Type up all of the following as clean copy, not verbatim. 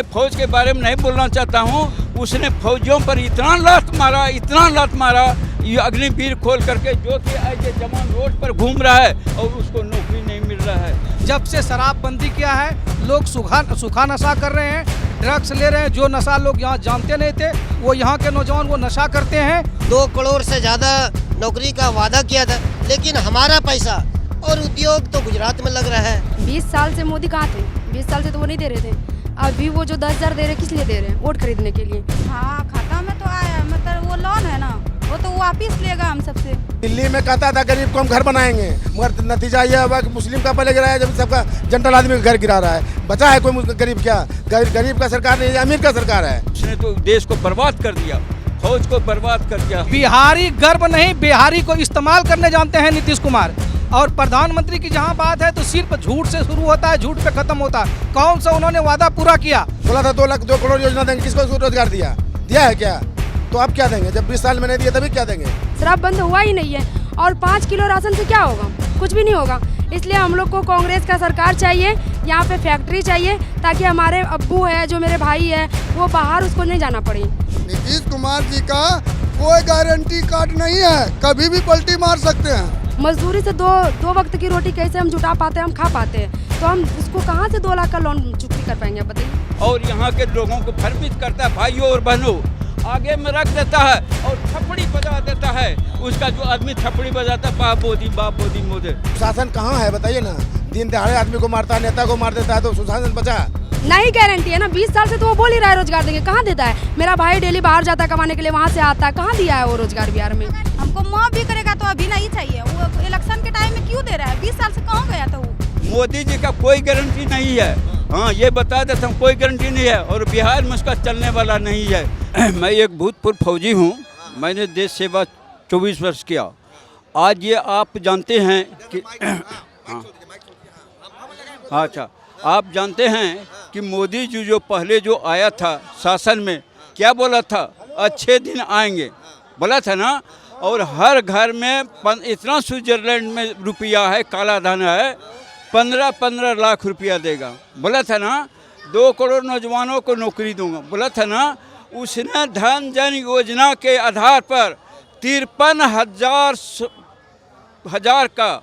मैं फौज के बारे में नहीं बोलना चाहता हूँ। उसने फौजियों पर इतना लात मारा ये अग्निवीर खोल करके, जो कि आज ये जवान रोड पर घूम रहा है और उसको नौकरी नहीं मिल रहा है। जब से शराबबंदी किया है लोग सूखा नशा कर रहे हैं, ड्रग्स ले रहे हैं। जो नशा लोग यहाँ जानते नहीं थे वो यहाँ के नौजवान वो नशा करते हैं। 2 करोड़ से ज़्यादा नौकरी का वादा किया था, लेकिन हमारा पैसा और उद्योग तो गुजरात में लग रहा है। 20 साल से मोदी कहाँ थे? 20 साल से तो वो नहीं दे रहे थे। अभी वो जो 10,000 दे रहे किस लिए दे रहे हैं? वोट खरीदने के लिए। हाँ, खाता में तो आया, मतलब वो लोन है ना, वो तो वापिस लेगा हम सबसे। दिल्ली में कहता था गरीब को हम घर बनाएंगे, मगर नतीजा ये हुआ कि मुस्लिम का पहले गिरा है, जब सबका जनरल आदमी का घर गिरा रहा है। बचा है कोई गरीब? क्या गरीब का सरकार नहीं है, अमीर का सरकार है। उसने तो देश को बर्बाद कर दिया, फौज को बर्बाद कर दिया। बिहारी गर्व नहीं, बिहारी को इस्तेमाल करने जानते हैं नीतीश कुमार। और प्रधानमंत्री की जहां बात है तो सिर्फ झूठ से शुरू होता है, झूठ पे खत्म होता है। कौन सा उन्होंने वादा पूरा किया? बोला था 2 करोड़ योजना देंगे, किसको रोजगार दिया है क्या? तो अब क्या देंगे? जब 20 साल में नहीं दिए तभी क्या देंगे? शराब बंद हुआ ही नहीं है और 5 किलो राशन से क्या होगा? कुछ भी नहीं होगा। इसलिए हम लोग को कांग्रेस का सरकार चाहिए, यहाँ पे फैक्ट्री चाहिए, ताकि हमारे अब्बू है, जो मेरे भाई है, वो बाहर उसको नहीं जाना पड़े। नीतीश कुमार जी का कोई गारंटी कार्ड नहीं है, कभी भी पलटी मार सकते हैं। मजदूरी से दो वक्त की रोटी कैसे हम जुटा पाते हैं, हम खा पाते हैं? तो हम उसको कहाँ से 2 लाख का लोन चुकती कर पाएंगे, बताइए। और यहाँ के लोगों को भ्रमित करता है, भाइयों और बहनों, आगे में रख देता है और थप्पड़ी बजा देता है। उसका जो आदमी थप्पड़ी बजाता है, बाप बोदी मोदी। शासन कहाँ है बताइए ना? दिन दहाड़े आदमी को मारता है, नेता को मार देता है, तो सुशासन बचा? नहीं गारंटी है ना। 20 साल से तो वो बोल ही रहा है रोजगार देंगे, कहाँ देता है? मेरा भाई डेली बाहर जाता है कमाने के लिए, वहाँ से आता है, कहाँ दिया है वो रोजगार बिहार में? हमको माफ भी करेगा तो अभी नहीं चाहिए, वो इलेक्शन के टाइम में क्यों दे रहा है? 20 साल से कहाँ गया था वो? मोदी जी का कोई गारंटी नहीं है। हाँ, ये बता देता हूँ, कोई गारंटी नहीं है और बिहार में उसका चलने वाला नहीं है। मैं एक भूतपूर्व फौजी हूँ, मैंने देश सेवा 24 वर्ष किया। आज ये आप जानते हैं कि हाँ, अच्छा, आप जानते हैं कि मोदी जी जो पहले जो आया था शासन में, क्या बोला था? अच्छे दिन आएंगे बोला था ना। और हर घर में इतना स्विट्जरलैंड में रुपया है, काला धन है, 15-15 लाख रुपया देगा बोला था ना। 2 करोड़ नौजवानों को नौकरी दूंगा बोला था ना। उसने धन जन योजना के आधार पर 53,000 का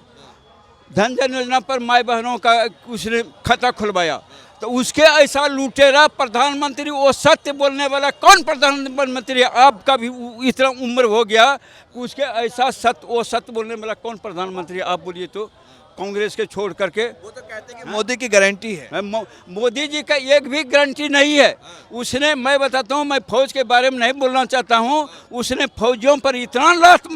धन जन योजना पर माई बहनों का उसने खाता खुलवाया। तो उसके ऐसा लुटेरा प्रधानमंत्री, वो सत्य बोलने वाला कौन प्रधानमंत्री है? आपका भी इतना उम्र हो गया कि उसके ऐसा सत्य बोलने वाला कौन प्रधानमंत्री है? आप बोलिए तो। कांग्रेस के छोड़ करके वो तो कहते हैं कि मोदी की गारंटी है। मोदी जी का एक भी गारंटी नहीं है। उसने, मैं बताता हूँ, मैं फौज के बारे में नहीं बोलना चाहता हूँ। उसने फौजियों पर इतना लात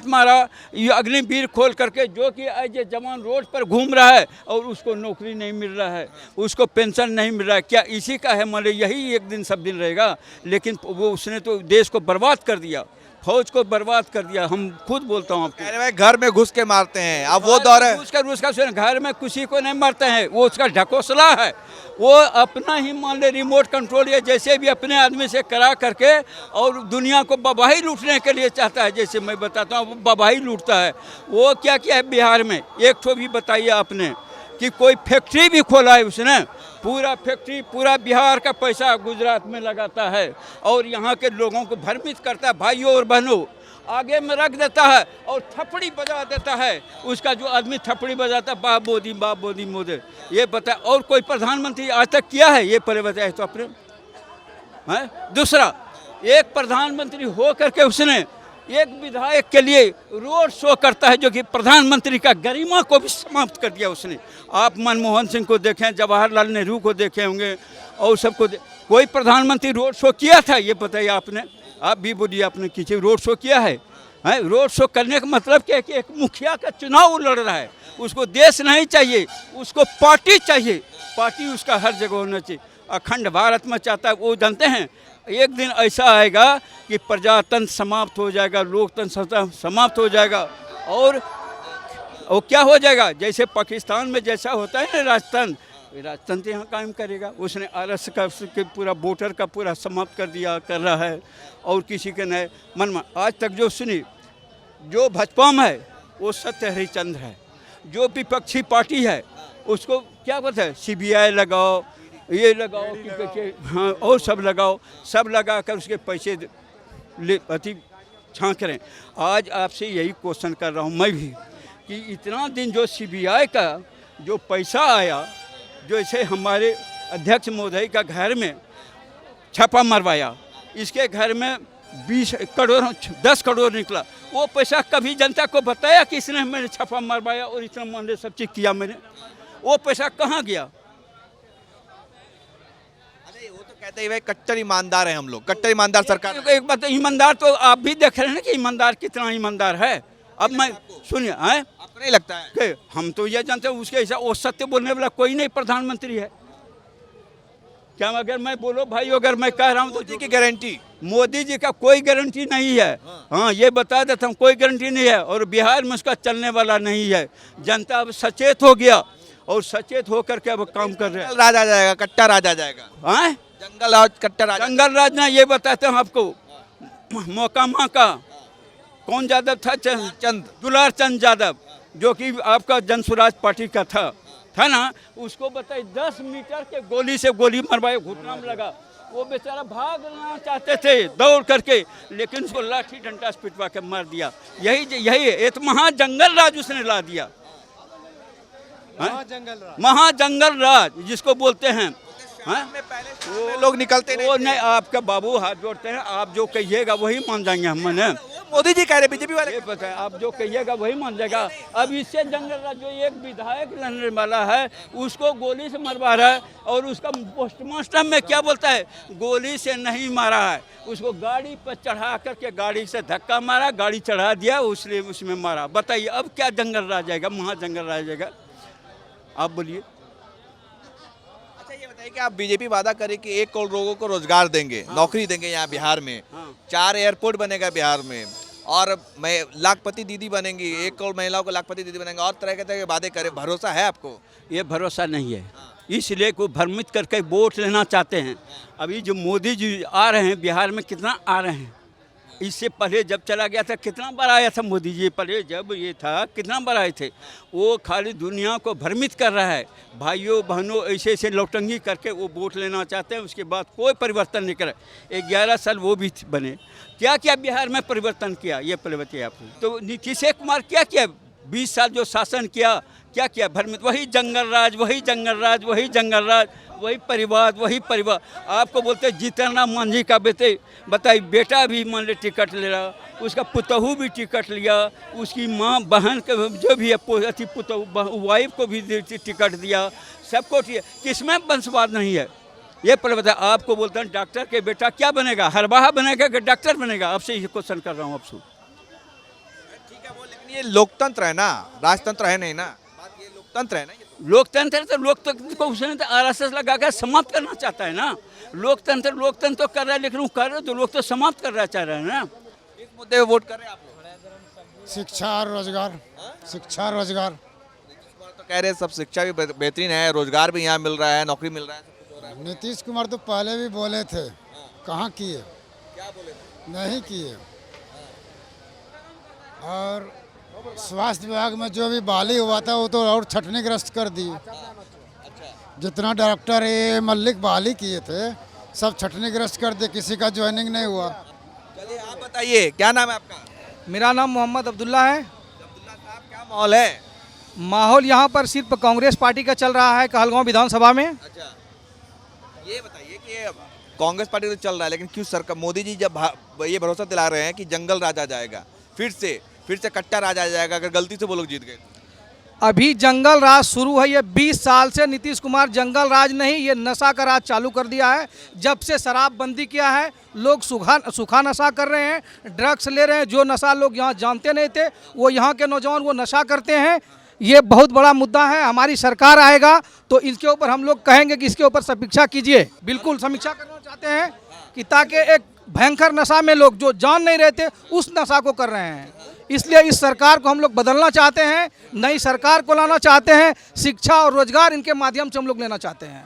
मारा ये अग्निवीर खोल करके, जो कि आज ये जवान रोड पर घूम रहा है और उसको नौकरी नहीं मिल रहा है, उसको पेंशन नहीं मिल रहा है। क्या इसी का है? मान यही एक दिन सब दिन रहेगा। लेकिन वो उसने तो देश को बर्बाद कर दिया, फौज को बर्बाद कर दिया। हम खुद बोलता हूँ आपको। अरे भाई, घर में घुस के मारते हैं, अब वो दौर है। उसका घर में किसी को नहीं मारते हैं, वो उसका ढकोसला है। वो अपना ही मान ले रिमोट कंट्रोल या जैसे भी अपने आदमी से करा करके और दुनिया को बबाही लूटने के लिए चाहता है। जैसे मैं बताता हूँ, वो बबाही लूटता है। वो क्या किया है बिहार में? एक ठो भी बताइए आपने कि कोई फैक्ट्री भी खोला है उसने? पूरा फैक्ट्री, पूरा बिहार का पैसा गुजरात में लगाता है और यहाँ के लोगों को भ्रमित करता है, भाइयों और बहनों, आगे में रख देता है और थप्पड़ी बजा देता है। उसका जो आदमी थप्पड़ी बजाता है, बाप बोदी मोदी। ये बता, और कोई प्रधानमंत्री आज तक किया है? ये पहले बताए तो अपने हैं। दूसरा, एक प्रधानमंत्री हो करके उसने एक विधायक के लिए रोड शो करता है, जो कि प्रधानमंत्री का गरिमा को भी समाप्त कर दिया उसने। आप मनमोहन सिंह को देखें, जवाहरलाल नेहरू को देखे होंगे और सबको कोई प्रधानमंत्री रोड शो किया था? ये बताइए आपने, आप भी बोलिए, आपने किसी रोड शो किया है? रोड शो करने का मतलब क्या है कि एक मुखिया का चुनाव लड़ रहा है, उसको देश नहीं चाहिए, उसको पार्टी चाहिए। पार्टी उसका हर जगह होना चाहिए, अखंड भारत में चाहता है। वो जानते हैं एक दिन ऐसा आएगा कि प्रजातंत्र समाप्त हो जाएगा, लोकतंत्र समाप्त हो जाएगा और क्या हो जाएगा? जैसे पाकिस्तान में जैसा होता है ना राजतंत्र यहाँ कायम करेगा। उसने आरएस का पूरा वोटर का पूरा समाप्त कर रहा है और किसी के नए मन में आज तक जो सुनी, जो भाजपा में है वो सत्य हरिचंद्र है। जो विपक्षी पार्टी है उसको क्या पता है? CBI लगाओ, ये लगाओ कि हाँ और सब लगाओ, सब लगा कर उसके पैसे ले अति छाँक रहे हैं। आज आपसे यही क्वेश्चन कर रहा हूँ मैं भी कि इतना दिन जो CBI का जो पैसा आया, जो ऐसे हमारे अध्यक्ष महोदय का घर में छापा मरवाया, इसके घर में 20 करोड़ 10 करोड़ निकला, वो पैसा कभी जनता को बताया कि इसने मैंने छापा मरवाया और इतना मैंने सब चीज़ किया मैंने, वो पैसा कहाँ गया? अरे वो तो कहते हैं भाई कट्टर ईमानदार है हम लोग, कट्टर ईमानदार सरकार है। एक बात, ईमानदार तो आप भी देख रहे हैं ना कि ईमानदार कितना ईमानदार है। अब मैं सुनिए, हैं आपको नहीं लगता है? कि हम तो ये जानते हैं उसके ऐसा वो सत्य बोलने वाला कोई नहीं प्रधानमंत्री है क्या? अगर मैं बोलो भाई, अगर मैं कह रहा हूँ तो मोदी की गारंटी, मोदी जी का कोई गारंटी नहीं है। हाँ ये बता देता हूँ, कोई गारंटी नहीं है और बिहार में उसका चलने वाला नहीं है। जनता अब सचेत हो गया और सचेत होकर के अब काम कर रहे हैं। राज आ जाएगा, कट्टा राज आ जाएगा। हाँ जंगल राज, कट्टा राज। जंगल राज ना, ये बताते हैं आपको, मोकामा का कौन यादव था? चंद दुलार चंद यादव, जो कि आपका जनसुराज पार्टी का था ना, उसको बताइए 10 मीटर के गोली से गोली मरवाए, घुटना में लगा, वो बेचारा भागना चाहते थे दौड़ करके, लेकिन उसको लाठी डंडा से पिटवा के मार दिया। यही है, एक महाजंगल राज उसने ला दिया, महाजंगल राज जिसको बोलते हैं। वो लोग निकलते वो नहीं, आपका बाबू हाथ जोड़ते हैं, आप जो कहिएगा वही मान जाएंगे हम। मैंने मोदी जी कह रहे, बीजेपी वाले ये पता है, आप जो कहिएगा वही मान जाएगा। अब इससे जंगल राज जो एक विधायक लड़ने वाला है उसको गोली से मरवा रहा है और उसका पोस्टमास्टर में क्या बोलता है, गोली से नहीं मारा है, उसको गाड़ी पर चढ़ा करके गाड़ी से धक्का मारा, गाड़ी चढ़ा दिया, उसने उसमें मारा। बताइए अब क्या जंगल राज आएगा, महाजंगल राज आएगा? आप बोलिए। अच्छा ये बताइए कि आप बीजेपी वादा करे कि 1 करोड़ लोगों को रोजगार देंगे, नौकरी देंगे यहाँ बिहार में, 4 एयरपोर्ट बनेगा बिहार में, और मैं लाखपति दीदी बनेंगी, 1 करोड़ महिलाओं को लाखपति दीदी बनेंगे, और तरह के वादे करे। भरोसा है आपको? ये भरोसा नहीं है, इसलिए को भ्रमित करके वोट लेना चाहते हैं। अभी जो मोदी जी आ रहे हैं बिहार में, कितना आ रहे हैं? इससे पहले जब चला गया था कितना बार आया था मोदी जी? पहले जब ये था कितना बार आए थे? वो खाली दुनिया को भ्रमित कर रहा है, भाइयों बहनों ऐसे ऐसे लौटंगी करके वो वोट लेना चाहते हैं। उसके बाद कोई परिवर्तन नहीं करे। 11 साल वो भी बने, क्या क्या बिहार में परिवर्तन किया ये पहले बताइए आप। तो नीतीश कुमार क्या किया? 20 साल जो शासन किया, क्या किया? भ्रमित, वही जंगल राज, वही जंगल राज, वही जंगल राज, वही परिवार, वही परिवार। आपको बोलते जीतन राम मांझी का बताइए, बेटा भी मान ले टिकट ले रहा, उसका पुतहू भी टिकट लिया, उसकी माँ बहन के जो भी है अति पुतहू वाइफ को भी टिकट दिया, सबको किसमें वंशवाद नहीं है ये पहले बताए। आपको बोलते हैं डॉक्टर के बेटा क्या बनेगा, हरबाहा बनेगा कि डॉक्टर बनेगा? आपसे ये क्वेश्चन कर रहा हूँ आपसे। ठीक है वो, लेकिन ये लोकतंत्र है ना, राजतंत्र है नहीं ना, बात ये लोकतंत्र है ना। लोकतंत्र तो लोकतंत्र को उसने तो RSS लगा कर समाप्त करना चाहता है ना। लोकतंत्र तो कर रहा है, लेकिन वो कर रहे तो लोग तो समाप्त करना चाह रहे हैं ना। इस मुद्दे पे वोट कर रहे हैं आप लोग? शिक्षा और रोजगार, शिक्षा और रोजगार। नीतीश कुमार तो कह रहे हैं सब शिक्षा भी बेहतरीन है, रोजगार भी यहाँ मिल रहा है, नौकरी मिल रहा है, सब कुछ हो रहा है। नीतीश कुमार तो पहले भी बोले थे, कहाँ किए? क्या बोले थे? नहीं किए। और स्वास्थ्य विभाग में जो भी बहाली हुआ था वो तो और छटनी ग्रस्त कर दी। जितना डॉक्टर ये मल्लिक बहाली किए थे सब छटनी ग्रस्त कर दिए, किसी का ज्वाइनिंग नहीं हुआ। चलिए आप बताइए, क्या नाम है आपका? मेरा नाम मोहम्मद अब्दुल्ला है। अब्दुल्ला साहब, क्या माहौल है? माहौल यहाँ पर सिर्फ कांग्रेस पार्टी का चल रहा है कहलगांव विधानसभा में। अच्छा ये बताइए कि कांग्रेस पार्टी तो चल रहा है, लेकिन क्यों सरकार मोदी जी जब ये भरोसा दिला रहे हैं कि जंगल राज आ जाएगा, फिर से कट्टा राज आ जाएगा अगर गलती से वो लोग जीत गए? अभी जंगल राज शुरू है। ये 20 साल से नीतीश कुमार जंगल राज नहीं, ये नशा का राज चालू कर दिया है। जब से शराब बंदी किया है लोग सूखा नशा कर रहे हैं, ड्रग्स ले रहे हैं। जो नशा लोग यहाँ जानते नहीं थे वो यहाँ के नौजवान वो नशा करते हैं। ये बहुत बड़ा मुद्दा है। हमारी सरकार आएगा तो इसके ऊपर हम लोग कहेंगे कि इसके ऊपर समीक्षा कीजिए। बिल्कुल समीक्षा करना चाहते हैं कि ताकि एक भयंकर नशा में लोग जो जान नहीं रहे थे उस नशा को कर रहे हैं। इसलिए इस सरकार को हम लोग बदलना चाहते हैं, नई सरकार को लाना चाहते हैं। शिक्षा और रोजगार इनके माध्यम से हम लोग लेना चाहते हैं।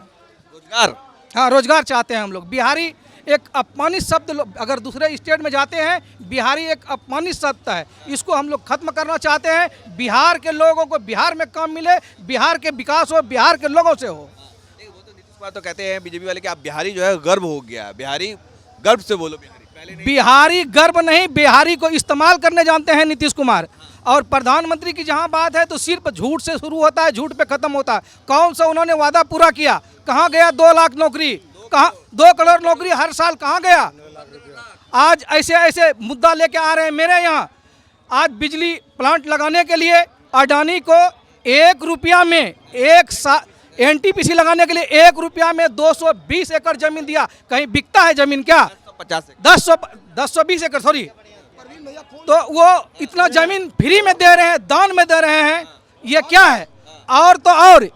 रोजगार, हाँ रोजगार चाहते हैं हम लोग। बिहारी एक अपमानित शब्द, अगर दूसरे स्टेट में जाते हैं बिहारी एक अपमानित शब्द है, इसको हम लोग खत्म करना चाहते हैं। बिहार के लोगों को बिहार में काम मिले, बिहार के विकास हो बिहार के लोगों से हो। वो तो नीतीश इस बार तो कहते हैं बीजेपी वाले कि आप बिहारी जो है गर्व हो गया, बिहारी गर्व से बोलो, बिहारी पहले नहीं। बिहारी गर्व नहीं, बिहारी को इस्तेमाल करने जानते हैं नीतीश कुमार। और प्रधानमंत्री की जहां बात है तो सिर्फ झूठ से शुरू होता है, झूठ पे खत्म होता है। कौन सा उन्होंने वादा पूरा किया? कहाँ गया 2 लाख नौकरी? कहाँ 2 करोड़ नौकरी हर साल कहाँ गया? आज ऐसे ऐसे मुद्दा लेके आ रहे हैं मेरे यहाँ। आज बिजली प्लांट लगाने के लिए अडानी को 1 रुपया में एनटीपीसी लगाने के लिए 1 रुपया में 220 एकड़ जमीन दिया। कहीं बिकता है जमीन क्या? 1020 एकड़ सॉरी। तो वो इतना जमीन फ्री में दे रहे हैं, दान में दे रहे हैं, ये क्या है? और तो और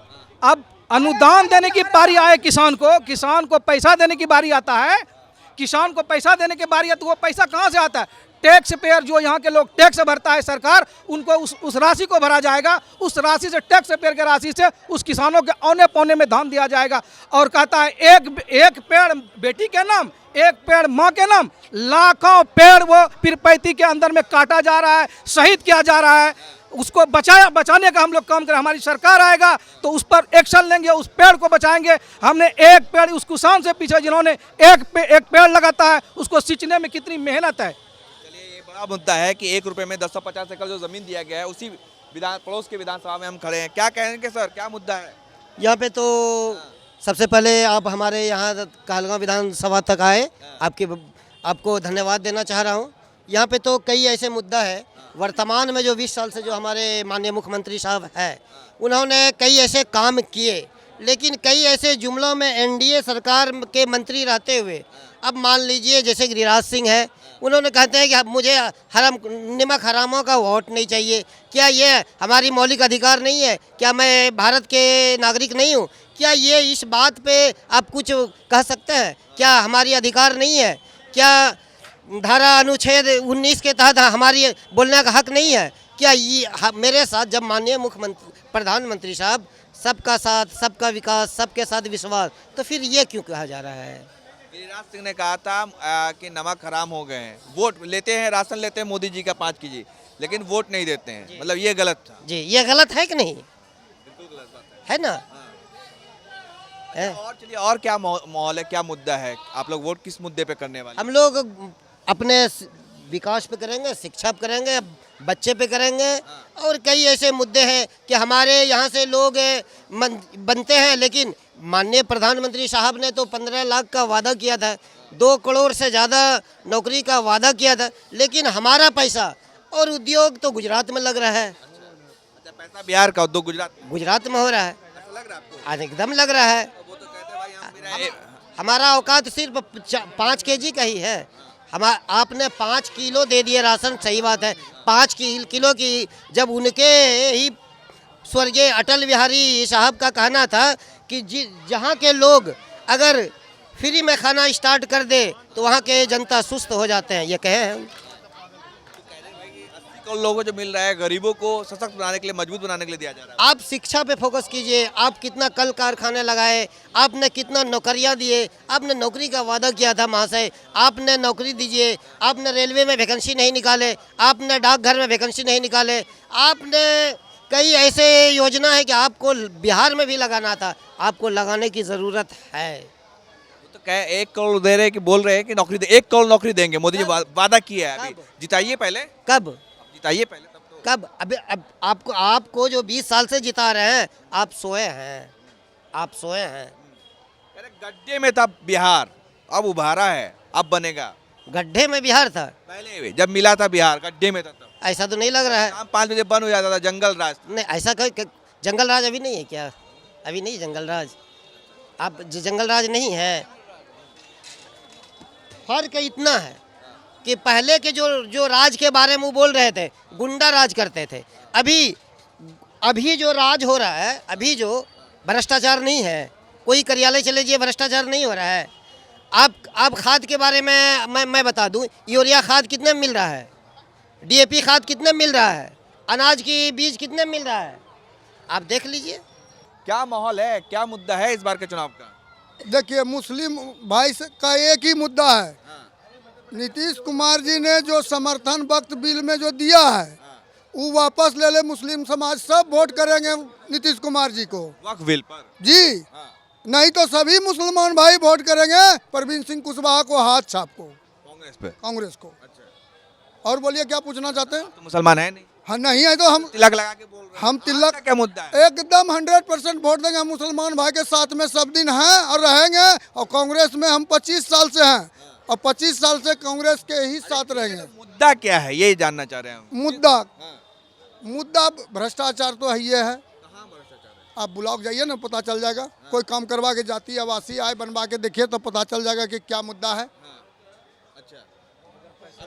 अब अनुदान देने की बारी आए किसान को पैसा देने की बारी आता है। किसान को पैसा देने की बारी है तो वो पैसा कहाँ से आता है? टैक्स पेयर, जो यहाँ के लोग टैक्स भरता है सरकार, उनको उस राशि को भरा जाएगा। उस राशि से, टैक्स पेयर के राशि से उस किसानों के औने पौने में धान दिया जाएगा। और कहता है एक पेड़ बेटी के नाम, एक पेड़ माँ के नाम। लाखों पेड़ वो पीरपैंती के अंदर में काटा जा रहा है, शहीद किया जा रहा है। उसको बचाने का हम लोग काम करें। हमारी सरकार आएगा तो उस पर एक्शन लेंगे, उस पेड़ को बचाएंगे। हमने एक पेड़, उस किसान से पीछे जिन्होंने एक पेड़ लगाता है, उसको सींचने में कितनी मेहनत है। चलिए, ये बड़ा मुद्दा है कि 1 रुपए में 1050 एकड़ जो जमीन दिया गया है, उसी पड़ोस के विधानसभा में हम खड़े हैं। क्या कहेंगे सर, क्या मुद्दा है यहाँ पे? तो सबसे पहले आप हमारे यहाँ कहलगांव विधानसभा तक आए, आपको धन्यवाद देना चाह रहा हूँ। यहाँ पे तो कई ऐसे मुद्दा है वर्तमान में जो 20 साल से जो हमारे माननीय मुख्यमंत्री साहब है, उन्होंने कई ऐसे काम किए, लेकिन कई ऐसे जुमलों में एनडीए सरकार के मंत्री रहते हुए, अब मान लीजिए जैसे गिरिराज सिंह है, उन्होंने कहते हैं कि मुझे नमक हरामों का वोट नहीं चाहिए। क्या ये हमारी मौलिक अधिकार नहीं है? क्या मैं भारत के नागरिक नहीं हूँ? क्या ये इस बात पे आप कुछ कह सकते हैं? क्या हमारी अधिकार नहीं है? क्या धारा अनुच्छेद 19 के तहत हमारी बोलने का हक नहीं है? क्या ये मेरे साथ जब माननीय प्रधानमंत्री साहब सबका साथ, सबका विकास, सबके साथ विश्वास, तो फिर ये क्यों कहा जा रहा है? गिरिराज सिंह ने कहा था कि नमक हराम हो गए हैं, वोट लेते हैं, राशन लेते हैं मोदी जी का 5 केजी, लेकिन वोट नहीं देते हैं। मतलब ये गलत था जी, ये गलत है कि नहीं? बिल्कुल गलत बात है ना? है। और चलिए, और क्या माहौल है, क्या मुद्दा है? आप लोग वोट किस मुद्दे पे करने वाले? हम लोग अपने विकास पे करेंगे, शिक्षा पे करेंगे, बच्चे पे करेंगे, और कई ऐसे मुद्दे हैं कि हमारे यहाँ से लोग बनते हैं, लेकिन माननीय प्रधानमंत्री साहब ने तो 15 लाख का वादा किया था, 2 करोड़ से ज़्यादा नौकरी का वादा किया था, लेकिन हमारा पैसा और उद्योग तो गुजरात में लग रहा है। अच्छा, पैसा बिहार का, उद्योग गुजरात में हो रहा है। ऐसा लग रहा है आपको? आज एकदम लग रहा है। वो तो कहते हैं भाई हमारा औकात सिर्फ 5 केजी का ही है। आपने 5 किलो दे दिए राशन, सही बात है, 5 किलो की, जब उनके ही स्वर्गीय अटल बिहारी साहब का कहना था कि जहाँ के लोग अगर फ्री में खाना स्टार्ट कर दे तो वहाँ के जनता सुस्त हो जाते हैं, ये कहे हैं। लोगों को जो मिल रहा है, गरीबों को सशक्त बनाने के लिए, मजबूत बनाने के लिए दिया जा रहा है। आप शिक्षा पे फोकस कीजिए, आप कितना कल कारखाने लगाए, आपने कितना नौकरियां दिए, आपने नौकरी का वादा किया था महाशय, आपने नौकरी दीजिए। आपने रेलवे में वैकेंसी नहीं निकाले, आपने डाकघर में वैकेंसी नहीं निकाले, आपने कई ऐसे योजना है कि आपको बिहार में भी लगाना था, आपको लगाने की ज़रूरत है। तो कह 1 करोड़ दे रहे कि बोल रहे हैं कि नौकरी 1 करोड़ नौकरी देंगे, मोदी जी वादा किया है। अभी जिताइए पहले, कब जिताइए पहले, तब तो। कब? अभी अब आपको जो 20 साल से जिता रहे हैं, आप सोए हैं, आप सोए हैं। अरे गड्ढे में था बिहार, अब उभारा है, अब बनेगा। गड्ढे में बिहार था पहले जब मिला था बिहार, गड्ढे में था तब। ऐसा तो नहीं लग रहा है। शाम 5 बजे बंद हो जाता था जंगल राज। नहीं, ऐसा जंगल राज अभी नहीं है क्या? अभी नहीं जंगल राज, आप जंगल राज नहीं है। फर्क इतना है कि पहले के जो राज के बारे में वो बोल रहे थे, गुंडा राज करते थे। अभी जो राज हो रहा है, अभी जो भ्रष्टाचार नहीं है, कोई कार्यालय चले जाइए भ्रष्टाचार नहीं हो रहा है। आप खाद के बारे में मैं बता दूं, यूरिया खाद कितने में मिल रहा है, डीएपी खाद कितने में मिल रहा है, अनाज की बीज कितने में मिल रहा है, आप देख लीजिए। क्या माहौल है, क्या मुद्दा है इस बार के चुनाव का? देखिए, मुस्लिम भाई का एक ही मुद्दा है। नीतीश कुमार जी ने जो समर्थन वक्त बिल में जो दिया है, वो वापस ले ले। मुस्लिम समाज सब वोट करेंगे नीतीश कुमार जी को, वक्फ बिल पर। जी। नहीं तो सभी मुसलमान भाई वोट करेंगे परवीन सिंह कुशवाहा को, हाथ छाप को, कांग्रेस पे? कांग्रेस को। और बोलिए क्या पूछना चाहते हैं? तो मुसलमान है नहीं, हाँ नहीं है तो हम तिलक लगा के बोल रहे हैं। हम तिलक आपका क्या मुद्दा है? एकदम 100% वोट देंगे। हम मुसलमान भाई के साथ में सब दिन हैं और रहेंगे। और कांग्रेस में हम 25 साल से हैं और 25 साल से कांग्रेस के ही साथ रहेंगे। मुद्दा क्या है ये जानना चाह रहे हैं हम। मुद्दा भ्रष्टाचार तो है, ये है। आप ब्लॉक जाइए ना, पता चल जाएगा। कोई काम करवा के जाती आवासीय आय बनवा के देखिए तो पता चल जाएगा कि क्या मुद्दा है।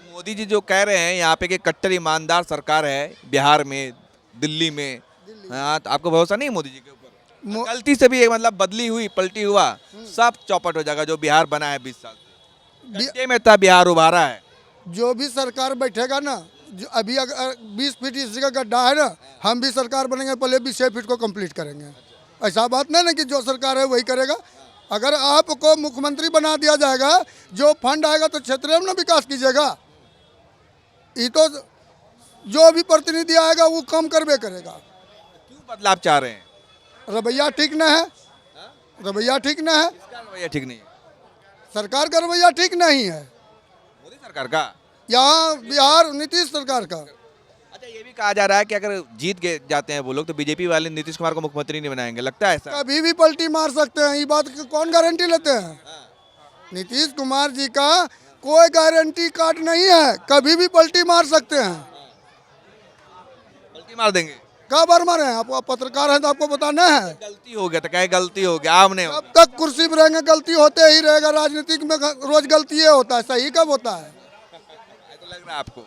मोदी जी जो कह रहे हैं यहाँ पे कि कट्टर ईमानदार सरकार है बिहार में, दिल्ली में, हाँ, तो आपको भरोसा नहीं है मोदी जी के ऊपर? गलती से भी एक मतलब बदली हुई, पलटी हुआ, सब चौपट हो जाएगा जो बिहार बना है 20 साल से। गड्ढे में था बिहार, उभारा है। जो भी सरकार बैठेगा ना, जो अभी अगर 20 फीट इसी का गड्ढा है ना, हम भी सरकार बनेंगे पहले 20 फीट को कंप्लीट करेंगे। ऐसा बात नहीं ना कि जो सरकार है वही करेगा। अगर आपको मुख्यमंत्री बना दिया जाएगा, जो फंड आएगा तो क्षेत्र में ना विकास कीजिएगा। ये तो जो भी प्रतिनिधि आएगा वो कम करबे करेगा। क्यों बदलाव चाह रहे हैं? रवैया ठीक न है, रवैया ठीक न है, रवैया ठीक नहीं है, सरकार का रवैया ठीक नहीं है। मोदी सरकार का, यहाँ बिहार नीतीश सरकार का। अच्छा ये भी कहा जा रहा है कि अगर जीत गए जाते हैं वो लोग तो बीजेपी वाले नीतीश कुमार को मुख्यमंत्री नहीं बनाएंगे, लगता है ऐसा? कभी भी पलटी मार सकते हैं, ये बात की कौन गारंटी लेते हैं? नीतीश कुमार जी का कोई गारंटी कार्ड नहीं है, कभी भी पलटी मार सकते हैं। पलटी मार देंगे? कब बार मारे हैं? आप पत्रकार हैं तो आपको बताना है। गलती हो गया तो क्या गलती हो गया, आपने कब तक कुर्सी पर रहेंगे गलती होते ही रहेगा। राजनीतिक में रोज गलती ये होता है, सही कब होता है? तो लग रहा है आपको?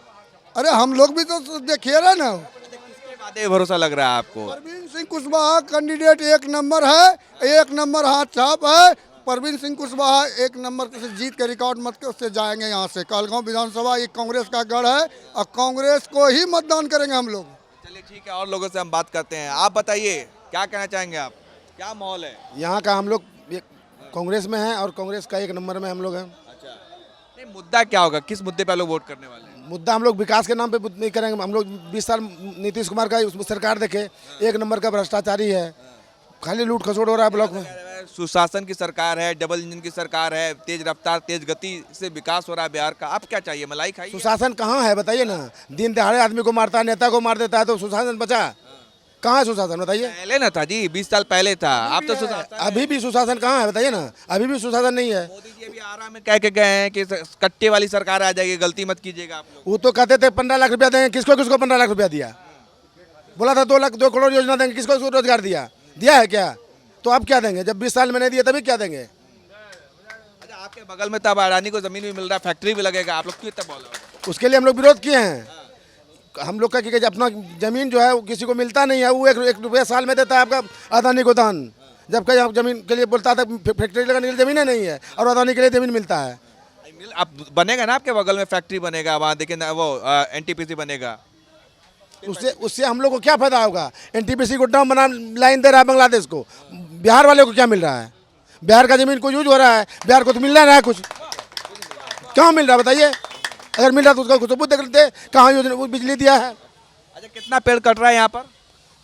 अरे हम लोग भी तो देखिए रहे ना। किसके बातें भरोसा लग रहा है आपको? परवीन सिंह कुशवाहा कैंडिडेट 1 नंबर है, 1 नंबर हाथ छाप है। परवीन सिंह कुशवाहा 1 नंबर से जीत के रिकॉर्ड मत से जाएंगे यहाँ से। कहलगांव विधानसभा एक कांग्रेस का गढ़ है और कांग्रेस को ही मतदान करेंगे हम लोग। चलिए ठीक है, और लोगों से हम बात करते हैं। आप बताइए क्या कहना चाहेंगे आप, क्या माहौल है यहाँ का? हम लोग कांग्रेस में हैं और कांग्रेस का 1 नंबर में हम लोग हैं। अच्छा, नहीं मुद्दा क्या होगा, किस मुद्दे पे लोग वोट करने वाले हैं? मुद्दा हम लोग विकास के नाम पे नहीं करेंगे। हम लोग 20 साल नीतीश कुमार का सरकार देखे, 1 नंबर का भ्रष्टाचारी है, खाली लूट खसोट हो रहा है ब्लॉक में। सुशासन की सरकार है, डबल इंजन की सरकार है, तेज रफ्तार तेज गति से विकास हो रहा है बिहार का। आप क्या चाहिए, मलाई खाइए? सुशासन कहाँ है बताइए ना? दिन दहाड़े आदमी को मारता है, नेता को मार देता है, तो सुशासन बचा कहाँ है? सुशासन बताइए। पहले ना था जी, 20 साल पहले था। आप तो सुशासन, अभी भी सुशासन कहाँ है बताइए ना? अभी भी सुशासन नहीं है। मोदी जी अभी आरा में कह के गए हैं कि कट्टे वाली सरकार आ जाएगी, गलती मत कीजिएगा आप लोग। वो तो कहते थे 15 लाख रुपया देंगे। किसको किसको 15 लाख रुपया दिया? बोला था 2 करोड़ योजना देंगे। किसको रोजगार दिया? दिया है क्या? तो अब क्या देंगे? जब 20 साल में नहीं दिए तभी क्या देंगे? अच्छा, आपके बगल में तब अडानी को जमीन भी मिल रहा है, फैक्ट्री भी लगेगा, आप लोग क्यों इतना बोल रहे हो? उसके लिए हम लोग विरोध किए हैं। हम लोग का कि अपना जमीन जो है वो किसी को मिलता नहीं है। वो 1 रुपया साल में देता है आपका अदानी को दान, जबकि आप जमीन के लिए बोलता था फैक्ट्री लगाने के लिए जमीनें नहीं है और अदानी के लिए जमीन मिलता है। अब बनेगा ना आपके बगल में फैक्ट्री बनेगा, वहाँ देखिए ना वो एनटीपीसी बनेगा, उससे हम लोग को क्या फायदा होगा? एनटीपीसी को डैम बना लाइन दे रहा है बांग्लादेश को, बिहार वाले को क्या मिल रहा है? बिहार का जमीन को यूज हो रहा है, बिहार को तो मिल रहा है कुछ। कहाँ मिल रहा है बताइए? अगर मिल रहा तो उसका कुछ सबूत देते कहाँ योजना बिजली दिया है। अच्छा, कितना पेड़ कट रहा है यहाँ पर?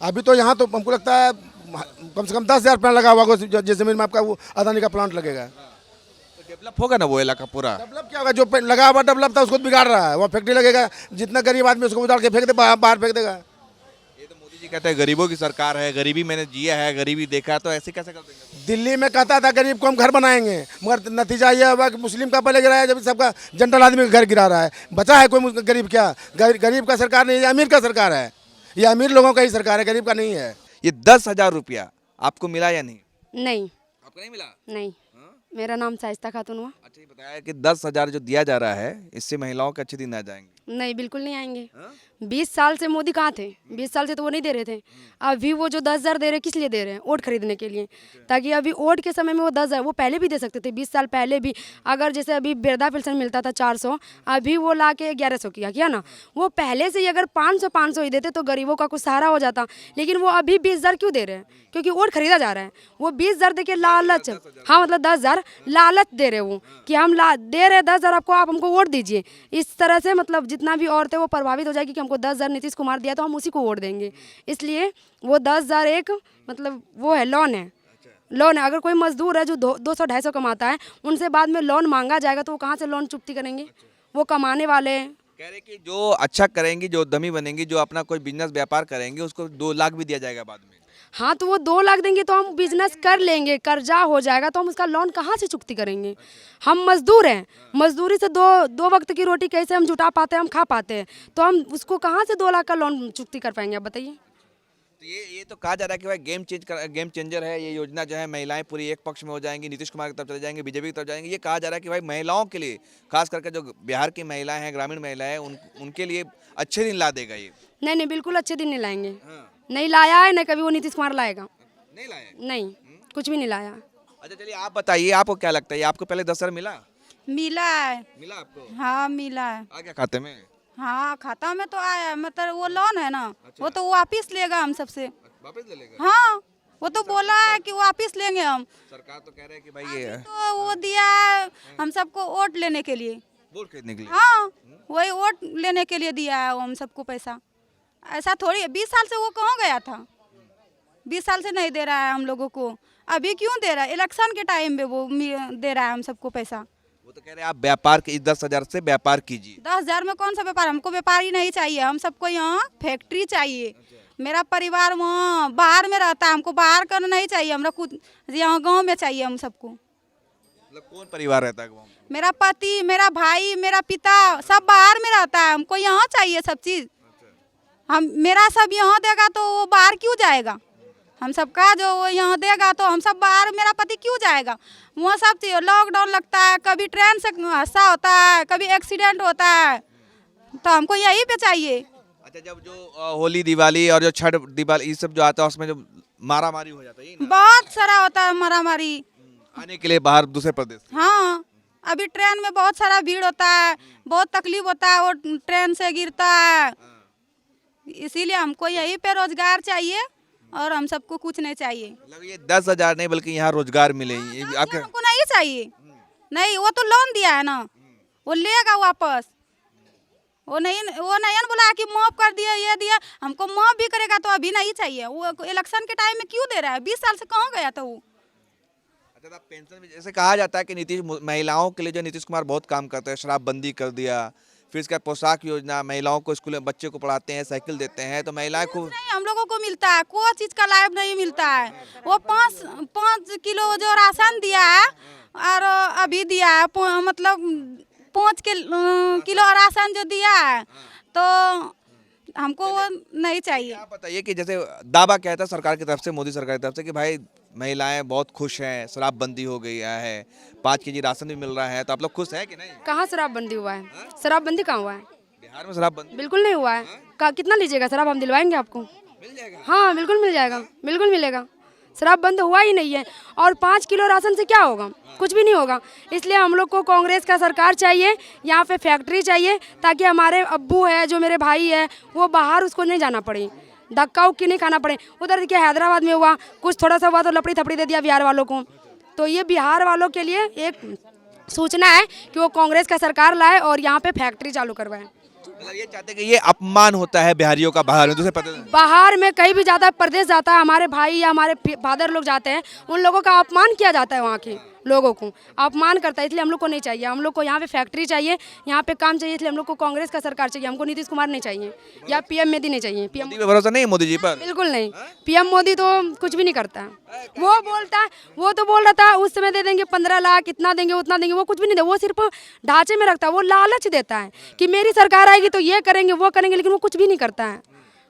अभी तो यहाँ तो हमको लगता है कम से कम 10,000 पेड़ लगा हुआ होगा जिस जमीन में आपका वो अदानी का प्लांट लगेगा। तो डेवलप होगा ना वो इलाका पूरा? डेवलप क्या होगा? जो पेड़ लगा हुआ डेवलप था उसको बिगाड़ रहा है। वहाँ फैक्ट्री लगेगा, जितना गरीब आदमी उसको उजाड़ के फेंक दे, बाहर फेंक देगा। ये तो मोदी जी कहते हैं गरीबों की सरकार है, गरीबी मैंने जिया है, गरीबी देखा, तो ऐसे कैसे कर देंगे? दिल्ली में कहता था गरीब को हम घर बनाएंगे, मगर नतीजा ये हुआ कि मुस्लिम का पहले गिराया, जब सबका जनरल आदमी का घर गिरा रहा है। बचा है कोई गरीब? क्या गरीब का सरकार नहीं है, अमीर का सरकार है। ये अमीर लोगों का ही सरकार है, गरीब का नहीं है। ये 10,000 रुपया आपको मिला या नहीं? नहीं, आपको नहीं मिला? नहीं। मेरा नाम शाइस्ता खातून हुआ। अच्छा, ये बताया कि 10,000 जो दिया जा रहा है इससे महिलाओं के अच्छे दिन आ जाएंगे? नहीं, बिल्कुल नहीं आएंगे। 20 साल से मोदी कहाँ थे? 20 साल से तो वो नहीं दे रहे थे। अभी वो जो 10,000 दे रहे हैं किस लिए दे रहे हैं? वोट खरीदने के लिए, ताकि अभी वोट के समय में वो 10,000 वो पहले भी दे सकते थे। 20 साल पहले भी अगर जैसे अभी वृद्धा पेंशन मिलता था 400, अभी वो ला के 1100 किया ना। वो पहले से ही अगर 500 ही देते तो गरीबों का कुछ सहारा हो जाता। लेकिन वो अभी 20,000 क्यों दे रहे हैं? क्योंकि वोट खरीदा जा रहा है। वो 20,000 दे के लालच, हाँ मतलब 10,000 लालच दे रहे वो कि हम दे रहे 10,000 आपको, आप हमको वोट दीजिए। इस तरह से मतलब जितना भी औरतें वो प्रभावित हो जाएगी कि हमको 10,000 नीतीश कुमार दिया तो हम उसी को वोट देंगे। इसलिए वो 10,000 एक मतलब वो है, लोन है, लोन है, अगर कोई मजदूर है जो 200-250 कमाता है, उनसे बाद में लोन मांगा जाएगा तो वो कहाँ से लोन चुकती करेंगे? वो कमाने वाले हैं। कह रहे कि जो अच्छा करेंगी, जो उद्यमी बनेंगी, जो अपना कोई बिजनेस व्यापार करेंगे, उसको 2 लाख भी दिया जाएगा बाद में। हाँ, तो वो 2 लाख देंगे तो हम बिजनेस कर लेंगे, कर्जा हो जाएगा तो हम उसका लोन कहाँ से चुकती करेंगे? हम मजदूर हैं, मजदूरी से दो वक्त की रोटी कैसे हम जुटा पाते हैं, हम खा पाते हैं, तो हम उसको कहाँ से 2 लाख का लोन चुकती कर पाएंगे? आप बताइए। तो ये तो कहा जा रहा है कि भाई गेम चेंजर है ये योजना, जो है महिलाएं पूरी एक पक्ष में हो जाएंगी, नीतीश कुमार की तरफ चले जाएंगे, बीजेपी की तरफ जाएंगे। ये कहा जा रहा है कि भाई महिलाओं के लिए, खास करके जो बिहार की महिलाएं हैं, ग्रामीण महिलाएं हैं, उनके लिए अच्छे दिन ला देगा ये। नहीं, बिल्कुल अच्छे दिन नहीं लाएंगे। नहीं लाया है, नहीं कभी वो नीतीश कुमार लाएगा। नहीं लाया? नहीं, कुछ भी नहीं लाया। अच्छा चलिए, आप बताइए, आपको क्या लगता है, आपको पहले 10,000 मिला? मिला है। मिला आपको? हाँ मिला है। आ गया खाते में? हाँ खाता में तो आया, मतलब वो लोन है ना, वो तो वापिस लेगा हम सबसे। वापस ले लेगा? हाँ वो तो बोला है कि वापिस लेंगे हम। सरकार तो कह रहे हैं कि भाई ये तो वो दिया है हम सबको वोट लेने के लिए, वोट खरीदने के लिए। हाँ वही वोट लेने के लिए दिया है वो हम सबको पैसा। ऐसा थोड़ी है, 20 साल से वो कहाँ गया था? 20 साल से नहीं दे रहा है हम लोगों को, अभी क्यों दे रहा है? इलेक्शन के टाइम में वो दे रहा है हम सबको पैसा। वो तो कह रहे हैं आप व्यापार के 10,000 से व्यापार कीजिए। 10,000 में कौन सा व्यापार? हमको व्यापारी नहीं चाहिए, हम सबको यहाँ फैक्ट्री चाहिए। मेरा परिवार वहाँ बाहर में रहता है, हमको बाहर करना नहीं चाहिए, हमरा खुद यहाँ गांव में चाहिए हम सबको। मतलब कौन परिवार रहता है गाँव में? मेरा पति, मेरा भाई, मेरा पिता सब बाहर में रहता है, हमको यहाँ चाहिए सब चीज़। हम मेरा सब यहाँ देगा तो वो बाहर क्यों जाएगा? हम सबका जो वो यहाँ देगा तो हम सब बाहर, मेरा पति क्यों जाएगा? वो सब चीज़, लॉकडाउन लगता है, कभी ट्रेन से हादसा होता है, कभी एक्सीडेंट होता है, तो हमको यहीं पे चाहिए। अच्छा, जब जो होली दिवाली और जो छठ दिवाली ये सब जो आता है उसमें जो मारा मारी हो जाता है ये ना? बहुत सारा होता है मारा मारी आने के लिए बाहर दूसरे प्रदेश से। हाँ अभी ट्रेन में बहुत सारा भीड़ होता है, बहुत तकलीफ होता है, वो ट्रेन से गिरता है। इसीलिए हमको यहीं पे रोजगार चाहिए और हम सबको कुछ नहीं चाहिए। मतलब ये 10,000 नहीं बल्कि यहाँ रोजगार मिले ये आपके? हमको नहीं चाहिए, नहीं वो तो लोन दिया है ना, वो लेगा वापस। वो नहीं ना बोला कि माफ कर दिया, ये दिया, हमको माफ भी करेगा तो अभी नहीं चाहिए। वो इलेक्शन के टाइम में क्यों दे रहा है? 20 साल से कहाँ गया था वो? अच्छा, पेंशन भी जैसे कहा जाता है कि महिलाओं के लिए जो नीतीश कुमार बहुत काम करते हैं, शराबबंदी कर दिया, फिर इसका पोशाक योजना, महिलाओं को स्कूल में बच्चे को पढ़ाते हैं, साइकिल देते हैं, तो महिलाएं खूब। नहीं हम लोगों को मिलता है, कोई चीज़ का लाभ नहीं मिलता है। वो 5 किलो जो राशन दिया है और अभी दिया है, मतलब 5 किलो राशन जो दिया है, तो हमको वो नहीं चाहिए। आप बताइए कि जैसे दावा क्या था सरकार की तरफ से, मोदी सरकार की तरफ से, कि भाई महिलाएं बहुत खुश हैं, शराबबंदी हो गई है, 5 केजी राशन भी मिल रहा है, तो आप लोग खुश हैं कि नहीं? कहाँ शराबबंदी हुआ है? शराबबंदी कहाँ हुआ है? बिहार में शराबबंदी बिल्कुल नहीं हुआ है। कितना लीजिएगा शराब? हम दिलवाएंगे आपको। मिल जाएगा? हाँ बिल्कुल मिल जाएगा, बिल्कुल मिलेगा। शराब बंद हुआ ही नहीं है। और 5 किलो राशन से क्या होगा? कुछ भी नहीं होगा। इसलिए हम लोग को कांग्रेस का सरकार चाहिए, यहाँ पे फैक्ट्री चाहिए, ताकि हमारे अब्बू है, जो मेरे भाई है, वो बाहर उसको नहीं जाना पड़े, धक्का उक्की नहीं खाना पड़े। उधर देखिए हैदराबाद में हुआ, कुछ थोड़ा सा हुआ तो लपड़ी थपड़ी दे दिया बिहार वालों को। तो ये बिहार वालों के लिए एक सूचना है कि वो कांग्रेस का सरकार लाए और यहाँ पे फैक्ट्री चालू करवाए। मतलब ये चाहते हैं कि ये अपमान होता है बिहारियों का बाहर में, दूसरे प्रदेश में। बाहर में कहीं भी जाता है, प्रदेश जाता है, हमारे भाई या हमारे फादर लोग जाते हैं, उन लोगों का अपमान किया जाता है, वहाँ के लोगों को अपमान करता है। इसलिए हम लोग को नहीं चाहिए, हम लोग को यहाँ पे फैक्ट्री चाहिए, यहाँ पे काम चाहिए। इसलिए हम लोग को कांग्रेस का सरकार चाहिए, हमको नीतीश कुमार नहीं चाहिए या पीएम मोदी नहीं चाहिए। पीएम मोदी पे भरोसा नहीं है मोदी जी पर? बिल्कुल नहीं। पीएम मोदी तो कुछ भी नहीं करता है। वो बोलता है, वो तो बोल रहा था उस समय दे देंगे 15 लाख, इतना देंगे उतना देंगे, वो कुछ भी नहीं दे। वो सिर्फ ढांचे में रखता है, वो लालच देता है कि मेरी सरकार आएगी तो ये करेंगे वो करेंगे, लेकिन वो कुछ भी नहीं करता है,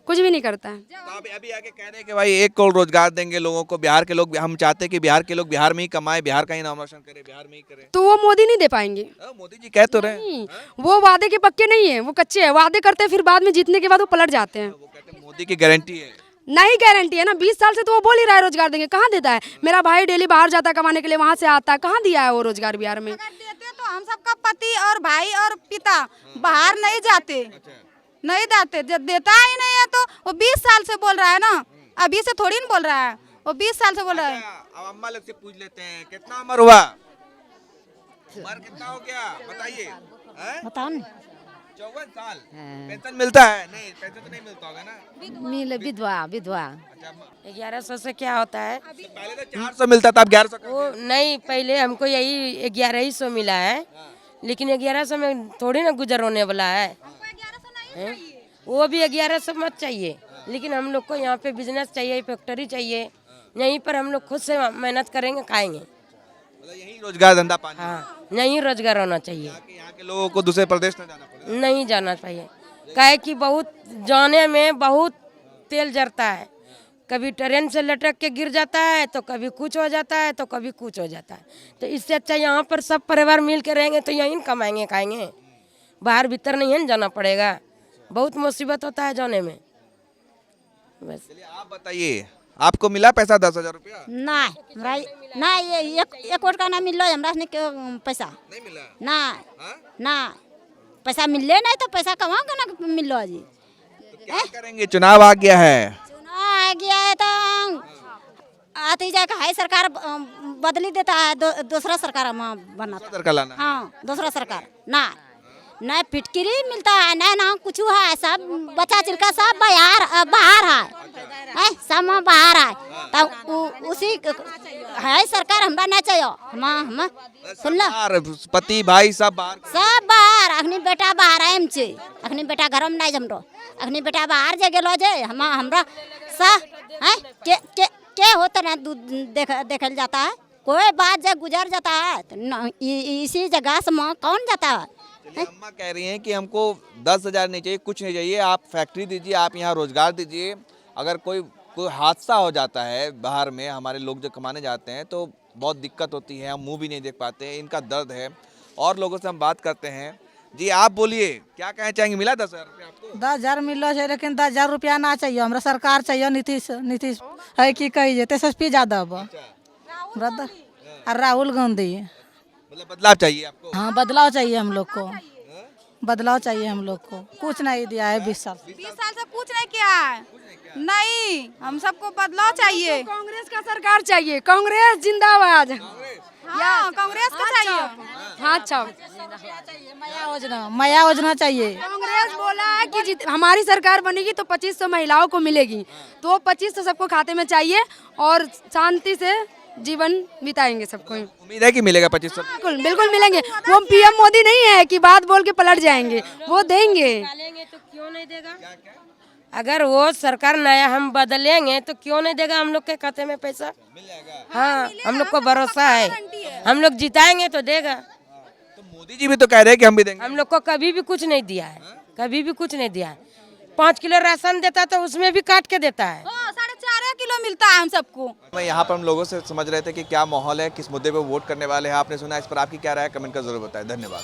कुछ भी नहीं करता है। तो अभी आके कह रहे हैं कि भाई 1 करोड़ रोजगार देंगे लोगों को, बिहार के लोग, हम चाहते हैं कि बिहार के लोग बिहार में ही कमाए, बिहार का ही नाम रोशन करे, बिहार में ही करे। तो वो मोदी नहीं दे पाएंगे। मोदी जी कह तो रहे हैं। नहीं, वो वादे के पक्के नहीं है, वो कच्चे हैं। वादे करते हैं, फिर बाद में जीतने के बाद वो पलट जाते हैं। वो कहते हैं मोदी की गारंटी है। नहीं गारंटी है ना, 20 साल से तो वो बोल ही रहा है रोजगार देंगे, कहाँ देता है? मेरा भाई डेली बाहर जाता है कमाने के लिए, वहाँ से आता है, कहाँ दिया है वो रोजगार बिहार में? अगर देते तो हम सबका पति और भाई और पिता बाहर नहीं जाते, नहीं जाते। जब देता ही नहीं है तो वो 20 साल से बोल रहा है ना, अभी से थोड़ी ना बोल रहा है, वो 20 साल से बोल रहा है। अब अम्मा लोग से पूछ लेते हैं, कितना उम्र हुआ? उम्र कितना हो गया बताइए? बताओ नहीं। 54 साल पेंशन मिलता है? नहीं, पेंशन तो नहीं मिलता होगा ना। मिल विधवा विधवा 1100 से क्या होता है? पहले तो 400 मिलता था, अब 1100 कर वो नहीं, पहले हमको यही 1100 मिला है, लेकिन 1100 में थोड़ी ना गुजर होने वाला है। हैं? वो भी 1100 मत चाहिए, लेकिन हम लोग को यहाँ पे बिजनेस चाहिए, फैक्ट्री चाहिए, यहीं पर हम लोग खुद से मेहनत करेंगे, खाएंगे। मतलब यही रोजगार धंधा पानी। हाँ, यहीं रोजगार होना चाहिए, यहाँ के लोगों को दूसरे प्रदेश न जाना पड़े। नहीं जाना चाहिए। काहे कि बहुत जाने में बहुत तेल जरता है, कभी ट्रेन से लटक के गिर जाता है, तो कभी कुछ हो जाता है, तो कभी कुछ हो जाता है। तो इससे अच्छा यहाँ पर सब परिवार मिल के रहेंगे तो यहीं कमाएंगे खाएंगे, बाहर भीतर नहीं है ना जाना पड़ेगा। बहुत मुसीबत होता है जाने में। बस चलिए आप बताइए, आपको मिला पैसा 10,000 रुपया? ना ये एक वोट का ना मिल रहा हमरा पैसा नहीं मिला ना हाँ? ना पैसा मिले नहीं तो पैसा कहाँ का ना मिल रहा जी। तो क्या करेंगे? चुनाव आ गया है। चुनाव आ गया है तो आती जाकर हाई सरकार बदली देता है, दूसरा सरकार हम बनाता। सरकार लाना। हाँ, दूसरा सरकार ना फिटकिरी मिलता है, ना कुछ है, सब बच्चा चिलका सब बाहर है, सब बाहर है। तब उसी है सरकार हमरा नहीं चाहिए। हम सुन लो, पति भाई सब बाहर अखनी बेटा बाहर है, अखनी बेटा घर में नहीं जमरो, अखनी बेटा बाहर जे गेलो जे हमरा सा है के होता ना देखल जाता है। कोई बात जब गुजर जाता है तो इसी जगह से कौन जाता है। अम्मा कह रही हैं कि हमको 10,000 नहीं चाहिए, कुछ नहीं चाहिए, आप फैक्ट्री दीजिए, आप यहाँ रोजगार दीजिए। अगर कोई हादसा हो जाता है बाहर में, हमारे लोग जो कमाने जाते हैं तो बहुत दिक्कत होती है, हम मुंह भी नहीं देख पाते हैं, इनका दर्द है। और लोगों से हम बात करते हैं। जी आप बोलिए, क्या कहना चाहेंगे? मिला 10,000 रुपया आपको? 10,000 मिलो है, लेकिन 10,000 रुपया ना चाहिए हमरा, सरकार चाहिए। नीतीश है कि कही तेजस्वी यादव और राहुल गांधी। मतलब बदलाव चाहिए आपको? हाँ, बदलाव चाहिए हम लोग को, बदलाव चाहिए हम लोग को। कुछ नहीं दिया है 20 साल से। 20 साल से कुछ नहीं किया है। नहीं, हम सबको बदलाव चाहिए। कांग्रेस का सरकार चाहिए, कांग्रेस जिंदाबाद। हाँ, कांग्रेस का चाहिए। हाँ, अच्छा, माया योजना चाहिए। कांग्रेस बोला है कि हमारी सरकार बनेगी तो 2500 महिलाओं को मिलेगी, तो 2500 सबको खाते में चाहिए और शांति से जीवन बिताएंगे सबको। उम्मीद है कि मिलेगा 2500? बिल्कुल बिल्कुल मिलेंगे। वो पीएम मोदी नहीं है कि बात बोल के पलट जाएंगे, वो देंगे। तो क्यों नहीं देगा? अगर वो सरकार नया हम बदलेंगे तो क्यों नहीं देगा हम लोग के खाते में पैसा? मिल जाएगा। हाँ, हम लोग को भरोसा है, हम लोग जिताएंगे तो देगा। तो मोदी जी भी तो कह रहे हैं कि हम भी देंगे। हम लोग को कभी भी कुछ नहीं दिया है, कभी भी कुछ नहीं दिया है। 5 किलो राशन देता तो उसमें भी काट के देता है। 4.5 किलो मिलता है हम सबको। मैं यहाँ पर हम लोगों से समझ रहे थे कि क्या माहौल है, किस मुद्दे पे वोट करने वाले हैं। आपने सुना, इस पर आपकी क्या राय है? कमेंट कर जरूर बताएं। धन्यवाद।